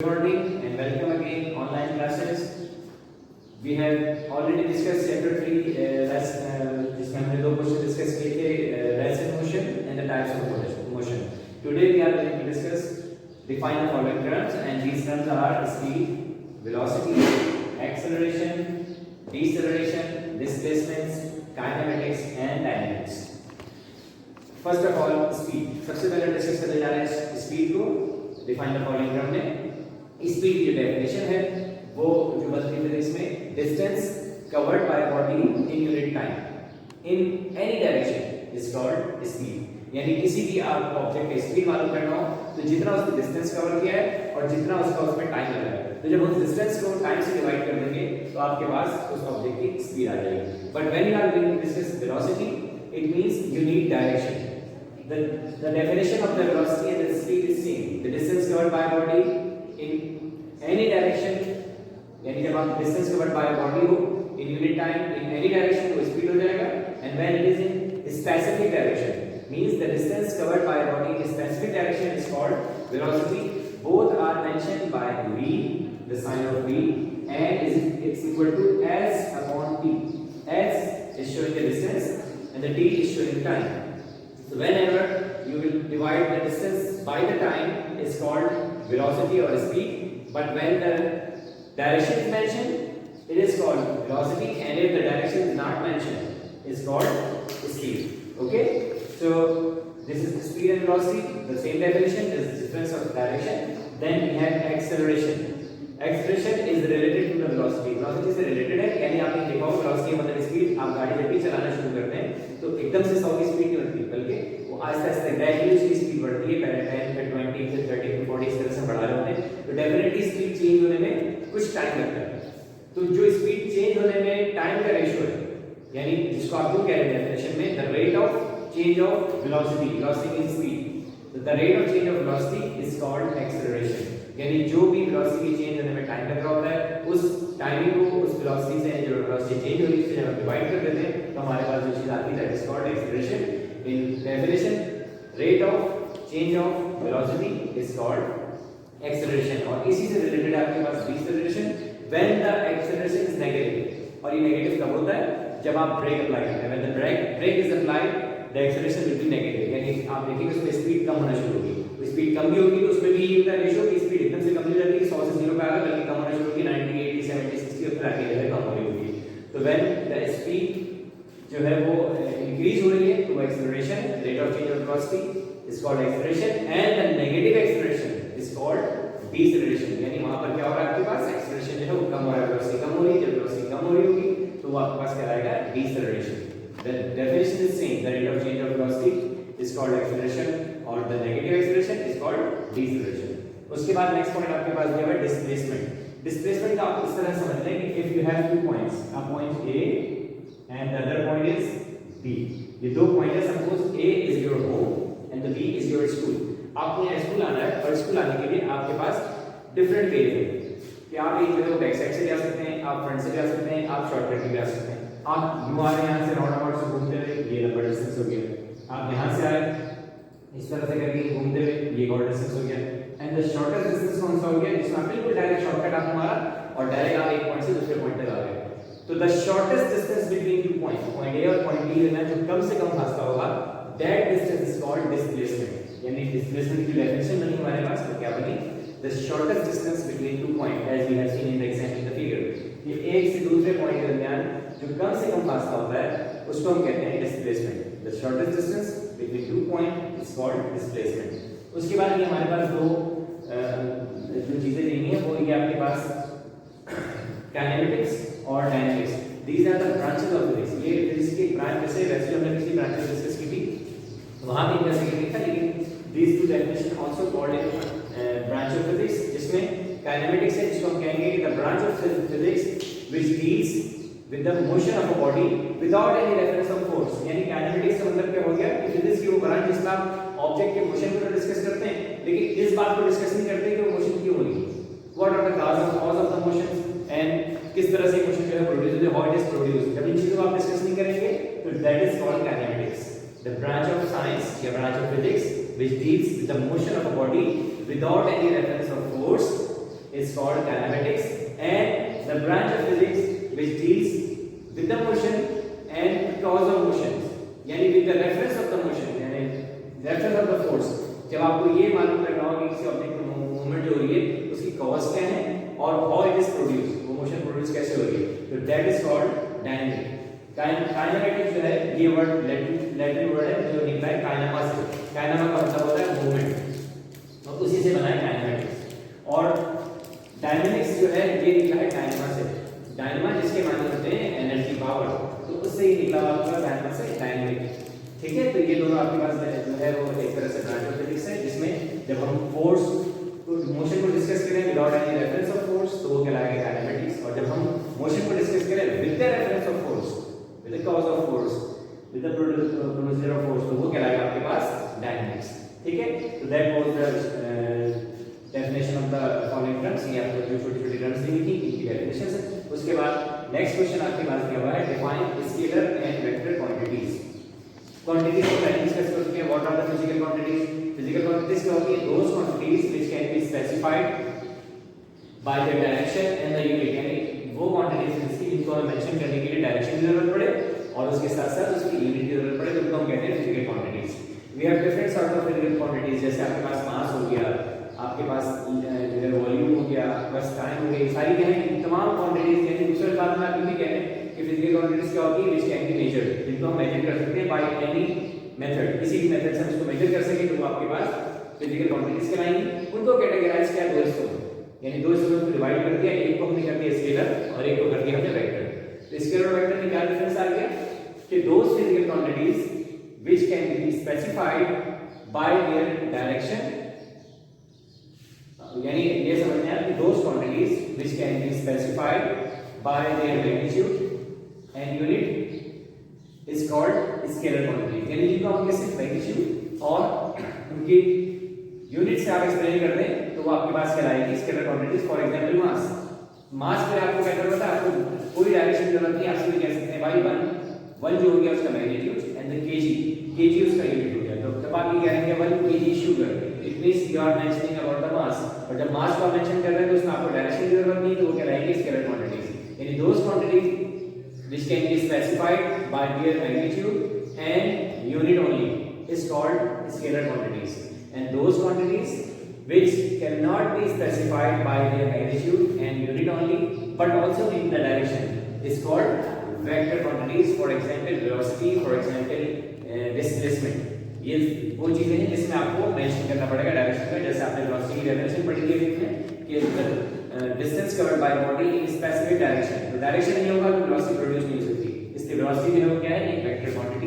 Good morning and welcome again online classes. We have already discussed chapter 3 जिसमें हमने दो question discuss किए थे rest in motion and the types of motion. Today we are going to discuss define the following terms and these terms are speed, velocity, acceleration, deceleration, displacements, kinematics and dynamics. First of all speed. सबसे पहले discuss करने जा रहे हैं speed को. Define the following term में speed की definition है वो जो बनती है इसमें distance covered by body in unit time in any direction is called speed. यानी किसी भी आप ऑब्जेक्ट की स्पीड मालूम करना हो तो जितना उसने डिस्टेंस कवर किया है और जितना उसका उसमें टाइम लगा है तो जब उस डिस्टेंस को टाइम से डिवाइड कर देंगे तो आपके पास उस ऑब्जेक्ट की स्पीड आ जाएगी. But when you are going to discuss velocity it means you need direction. The definition of the velocity and the speed is same. The distance covered by a body in any direction, यानी जब आप distance covered by a body हो in unit time in any direction तो speed हो जाएगा. And when it is in specific direction means the distance covered by a body in specific direction is called velocity. Both are mentioned by v, the sign of v, and it's equal to s upon t. S is showing the distance and the t is showing the time. So whenever you will divide the distance by the time is called velocity or speed, but when the direction is mentioned it is called velocity, and if the direction is not mentioned is called speed. Okay, so this is the speed and velocity, the same definition, there is difference of direction. Then we have acceleration. Acceleration is related to the velocity. Velocity से related है, यानी आपने देखा होगा velocity मतलब speed. आप गाड़ी जब भी चलाना शुरू करते हैं तो एकदम से 100 की स्पीड नहीं बढ़ती बल्कि वो आस्ते आस्ते ग्रेजुअली उसकी स्पीड बढ़ती है. पहले 10 फिर 20 फिर 30 फिर 40 इस तरह से बढ़ा रहे होते हैं. तो डेफिनेटली स्पीड चेंज होने में कुछ टाइम लगता है. तो जो स्पीड चेंज होने में टाइम का रेशियो है यानी जिसको आप क्यों कह रहे हैं डेफिनेशन में the rate of change of velocity. Velocity is speed. तो the rate of change of velocity is called acceleration. यानी जो भी वेलोसिटी चेंज होने में टाइम लग रहा होता है उस टाइमिंग को उस वेलोसिटी से जो वेलोसिटी चेंज हो रही है उससे जब हम डिवाइड कर देते हैं तो हमारे पास जो चीज आती है that is called acceleration. In definition rate of change of velocity is called acceleration. और इसी से रिलेटेड आपके पास deceleration when the acceleration is negative. और ये नेगेटिव कब होता है जब आप ब्रेक अप्लाई करते हैं. When the brake is applied the acceleration will be negative. यानी आप देखिए उसमें स्पीड कम होना शुरू होगी. तो स्पीड कम भी होगी तो उसमें भी ये रेशियो की स्पीड एकदम से कम हो जाती है 100 से 0 पे आ गया बल्कि कम होना शुरू होगी 90 80 70 60 तक आके जाएगा कम हो रही होगी. तो व्हेन द स्पीड जो है वो इंक्रीज हो रही है तो acceleration rate of change of velocity is called acceleration and the negative acceleration is called deceleration. यानी वहां पर क्या हो रहा है आपके पास एक्सेलरेशन जो है वो कम हो रहा है वेलोसिटी कम हो रही है. जब वेलोसिटी कम हो रही होगी तो वो आपके पास क्या आएगा deceleration. The definition is same. The rate of change of velocity is called acceleration और the negative acceleration is called deceleration. उसके बाद नेक्स्ट पॉइंट आपके पास दिया हुआ है डिस्प्लेसमेंट. डिस्प्लेसमेंट का आप इस तरह समझ लें कि if you have two points, a point A and the other point is B. ये दो पॉइंट है. Suppose A is your home and the B is your school. आपको यहाँ स्कूल आना है और स्कूल आने के लिए आपके पास डिफरेंट वे है कि आप एक जगह बैक साइड से जा सकते हैं, आप फ्रंट से जा सकते हैं, आप शॉर्टकट भी जा सकते हैं. आप यूं आ रहे हैं यहाँ से राउंड अबाउट से घूमते हुए ये नंबर डिस्टेंस हो गया. आप यहाँ से आए इस तरह से करके घूमते हुए ये और डिस्टेंस हो गया. एंड द शॉर्टेस्ट डिस्टेंस कौन सा हो गया जिसमें बिल्कुल डायरेक्ट शॉर्टकट आपने मारा और डायरेक्ट आप एक पॉइंट से दूसरे पॉइंट तक आ गए. तो the shortest distance between two point point A और पॉइंट बी में जो कम से कम फासला होगा that distance is called displacement. यानी displacement की definition बनी हमारे पास तो क्या बनी the shortest distance between two points as we have seen in the example in the figure. ये एक से दूसरे पॉइंट के दरमियान जो कम से कम फासला होता है उसको हम कहते हैं displacement. The shortest distance between two points is called displacement. उसके बाद ये हमारे पास दो जो चीजें देनी है वो ये आपके पास kinematics और dynamics. These are the branches of physics. ये फिजिक्स की ब्रांच जैसे वैसे हमने पिछली ब्रांच में डिस्कस की थी वहां भी इनका जिक्र नहीं था लेकिन these two definition also called in branch of physics जिसमें kinematics है जिसको हम कहेंगे कि the branch of physics which deals with the motion of a body without any reference of force. यानी kinematics का मतलब क्या हो गया कि फिजिक्स की वो ब्रांच जिसमें आप ऑब्जेक्ट के मोशन को डिस्कस करते हैं लेकिन इस बात को डिस्कस नहीं करते कि वो मोशन क्यों हो रही है. What are the cause of the motion and किस तरह से मोशन जो है प्रोड्यूस होती है, हाउ इट इज प्रोड्यूस्ड. जब इन चीजों को आप डिस्कस नहीं करेंगे तो that is called kinematics. The branch of science या branch of physics which deals with the motion of a body without any reference of force is called kinematics, and the branch of physics which deals with the motion and cause of motion, यानी with the reference of the motion, यानी reference of the force. जब आपको ये मालूम करना होगा कि किसी ऑब्जेक्ट में मूवमेंट जो हो रही है उसकी कॉज क्या है और हाउ इट इज प्रोड्यूस, वो मोशन प्रोड्यूस कैसे हो रही है, तो that is called dynamic. Kinematics जो है ये वर्ड लैटिन वर्ड है जो निकला है काइनेमा से. काइनेमा का मतलब होता है मूवमेंट, तो उसी से बना है काइनेमेटिक्स. और डायनेमिक्स जो है ये निकला है डायनेमा से. डायनेमा जिसके माने होते हैं एनर्जी पावर, तो उससे ही निकला हुआ डायनेमा से डायनेमिक. ठीक है, तो ये दोनों आपके पास जो है वो एक तरह से ब्रांच ऑफ फिजिक्स है जिसमें जब हम फोर्स मोशन को डिस्कस करें without any reference of force तो वो कहलाएगा काइनेमेटिक्स, और जब हम मोशन को डिस्कस करें with the reference of force, with the cause of force, with the producer of force, तो वो कहलाएगा आपके पास डायनेमिक्स. ठीक है, तो that was the definition of the following terms. ये आपको जो छोटी-छोटी टर्म्स दी थी इनकी डेफिनेशन है. उसके बाद नेक्स्ट क्वेश्चन आपके पास दिया हुआ है define scalar and vector quantities. Quantities को पहले डिस्कस कर चुके हैं. What are the physical quantities? Physical quantities क्या होती है? Those quantities which can be specified by the direction and the unit, यानी वो क्वांटिटीज जिनको हम मेंशन करने के लिए डायरेक्शन की जरूरत पड़े और उसके साथ-साथ उसकी यूनिट की जरूरत पड़े, तो उनको हम कहते हैं physical quantities. We have different sort of physical quantities, जैसे आपके पास मास हो गया, आपके पास जो है वॉल्यूम हो गया, बस टाइम हो गई, सारी क्या है तमाम क्वांटिटीज. यानी दूसरे बात में आप ये भी कह रहे हैं कि फिजिकल क्वांटिटीज क्या होती है व्हिच कैन बी मेजर्ड, जिनको हम मेजर कर सकते हैं बाय एनी मेथड, किसी भी मेथड से हम इसको मेजर कर सके तो वो आपके पास फिजिकल क्वांटिटीज कहलाएंगी. उनको कैटेगराइज किया दो हिस्सों में, यानी दो हिस्सों में डिवाइड कर दिया. एक को हमने कर दिया स्केलर और एक को कर दिया हमने वेक्टर. तो स्केलर और वेक्टर में क्या डिफरेंस आ गया कि those physical quantities which can be specified by their direction, यानी ये समझना है कि those quantities which can be specified by their magnitude and unit is called scalar quantities. यानी जिनको हम सिर्फ मैग्नीट्यूड और उनकी यूनिट से आप एक्सप्लेन कर दें तो वो आपके पास कहलाएगी स्केलर क्वांटिटीज. फॉर एग्जांपल मास. मास में आपको क्या जरूरत है? आपको कोई डायरेक्शन की जरूरत नहीं, आप सीधे कह सकते हैं भाई 1 जो हो गया उसका मैग्नीट्यूड एंड द केजी उसका यूनिट हो गया. तो जब आप ये कहेंगे 1 KG sugar, it means you are mentioning about the mass. और जब मास को मेंशन कर रहे हैं तो उसमें आपको डायरेक्शन की जरूरत नहीं, तो वो कहलाएगी स्केलर क्वांटिटीज. यानी दोस quantities which can be specified by their magnitude and unit only is called scalar quantities, and those quantities which cannot be specified by their magnitude and unit only but also in the direction is called vector quantities. For example velocity, for example displacement. ये वो चीजें हैं जिसमें आपको mention करना पड़ेगा direction का. जैसे आपने वेलोसिटी की डेफिनेशन पढ़ी थी इसमें कि distance covered by body in specific direction, तो डायरेक्शन नहीं होगा तो वेलोसिटी प्रोड्यूस नहीं हो सकती, इसलिए वेलोसिटी जो है क्या है एक वेक्टर क्वांटिटी